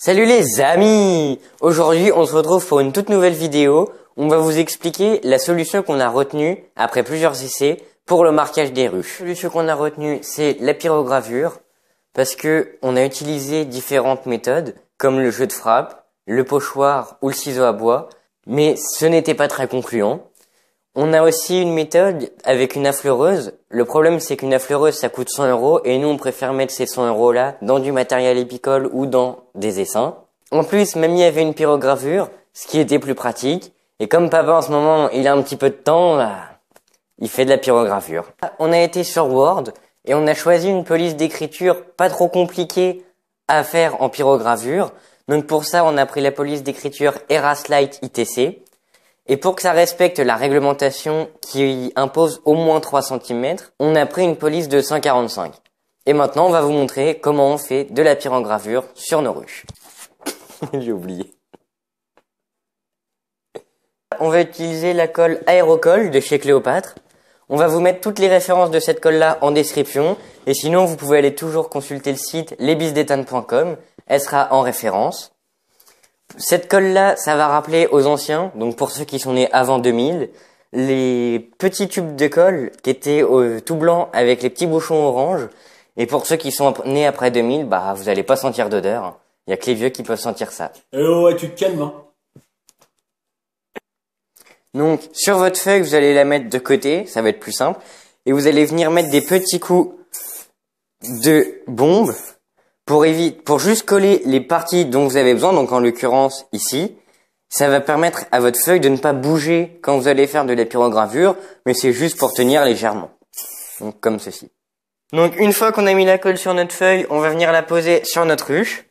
Salut les amis! Aujourd'hui, on se retrouve pour une toute nouvelle vidéo. On va vous expliquer la solution qu'on a retenue après plusieurs essais pour le marquage des ruches. La solution qu'on a retenue, c'est la pyrogravure parce que on a utilisé différentes méthodes comme le jeu de frappe, le pochoir ou le ciseau à bois, mais ce n'était pas très concluant. On a aussi une méthode avec une affleureuse. Le problème, c'est qu'une affleureuse, ça coûte 100 € et nous, on préfère mettre ces 100 € là dans du matériel épicole ou dans des essaims. En plus, mamie avait une pyrogravure, ce qui était plus pratique. Et comme papa, en ce moment, il a un petit peu de temps, bah, il fait de la pyrogravure. On a été sur Word et on a choisi une police d'écriture pas trop compliquée à faire en pyrogravure. Donc pour ça, on a pris la police d'écriture Eraslite ITC. Et pour que ça respecte la réglementation qui impose au moins 3 cm, on a pris une police de 145. Et maintenant, on va vous montrer comment on fait de la pyrogravure sur nos ruches. J'ai oublié. On va utiliser la colle Aérocol de chez Cléopâtre. On va vous mettre toutes les références de cette colle-là en description. Et sinon, vous pouvez aller toujours consulter le site lesbisdétane.com. Elle sera en référence. Cette colle-là, ça va rappeler aux anciens, donc pour ceux qui sont nés avant 2000, les petits tubes de colle qui étaient tout blancs avec les petits bouchons orange. Et pour ceux qui sont nés après 2000, bah vous allez pas sentir d'odeur. Il y a que les vieux qui peuvent sentir ça. Ouais, tu te calmes, hein. Donc sur votre feuille, vous allez la mettre de côté, ça va être plus simple. Et vous allez venir mettre des petits coups de bombe pour juste coller les parties dont vous avez besoin, donc en l'occurrence ici. Ça va permettre à votre feuille de ne pas bouger quand vous allez faire de la pyrogravure, mais c'est juste pour tenir légèrement. Donc comme ceci. Donc une fois qu'on a mis la colle sur notre feuille, on va venir la poser sur notre ruche.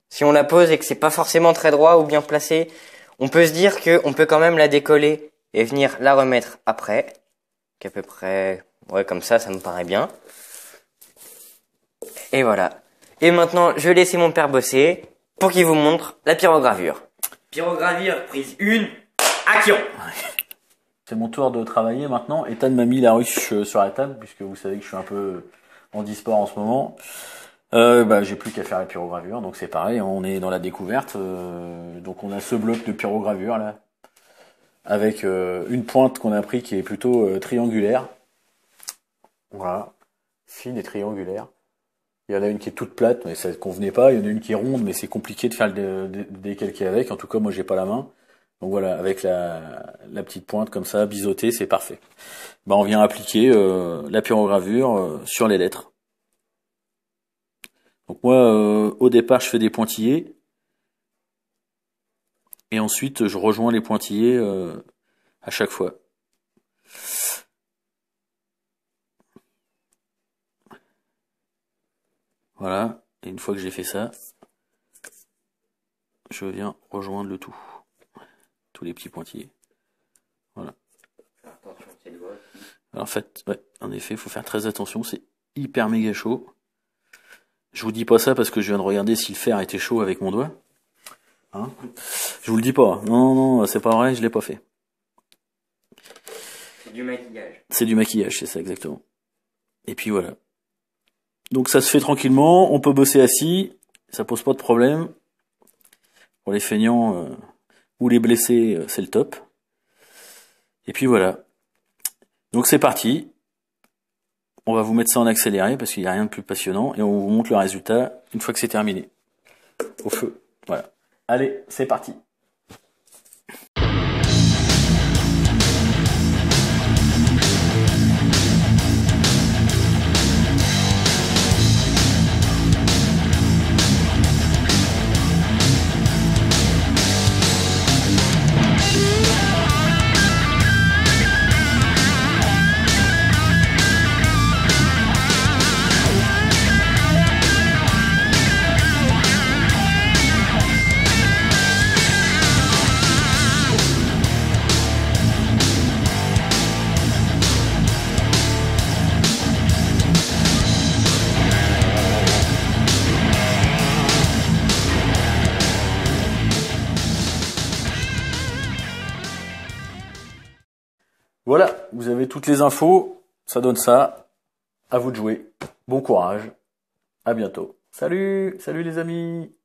Si on la pose et que c'est pas forcément très droit ou bien placé, on peut se dire qu'on peut quand même la décoller et venir la remettre après. Qu'à peu près, ouais, comme ça me paraît bien. Et voilà. Et maintenant, je vais laisser mon père bosser pour qu'il vous montre la pyrogravure. Pyrogravure prise 1, action! C'est mon tour de travailler maintenant. Ethan m'a mis la ruche sur la table, puisque vous savez que je suis un peu handisport en ce moment. J'ai plus qu'à faire la pyrogravure, donc c'est pareil, on est dans la découverte. Donc on a ce bloc de pyrogravure là, avec une pointe qu'on a pris qui est plutôt triangulaire. Voilà, fine et triangulaire. Il y en a une qui est toute plate, mais ça ne convenait pas. Il y en a une qui est ronde, mais c'est compliqué de faire le décalquer avec. En tout cas, moi, j'ai pas la main. Donc voilà, avec la petite pointe comme ça, biseautée, c'est parfait. On vient appliquer la pyrogravure sur les lettres. Donc moi, au départ, je fais des pointillés. Et ensuite, je rejoins les pointillés à chaque fois. Voilà, et une fois que j'ai fait ça, je viens rejoindre le tout. Tous les petits pointillés. Voilà. Alors en fait, ouais, en effet, il faut faire très attention, c'est hyper méga chaud. Je vous dis pas ça parce que je viens de regarder si le fer était chaud avec mon doigt. Hein, je vous le dis pas. Non, c'est pas vrai, je l'ai pas fait. C'est du maquillage. C'est du maquillage, c'est ça exactement. Et puis voilà. Donc ça se fait tranquillement, on peut bosser assis, ça pose pas de problème. Pour les feignants ou les blessés, c'est le top. Et puis voilà. Donc c'est parti. On va vous mettre ça en accéléré parce qu'il n'y a rien de plus passionnant et on vous montre le résultat une fois que c'est terminé. Au feu. Voilà. Allez, c'est parti. Voilà, vous avez toutes les infos, ça donne ça. À vous de jouer. Bon courage. À bientôt. Salut, salut les amis!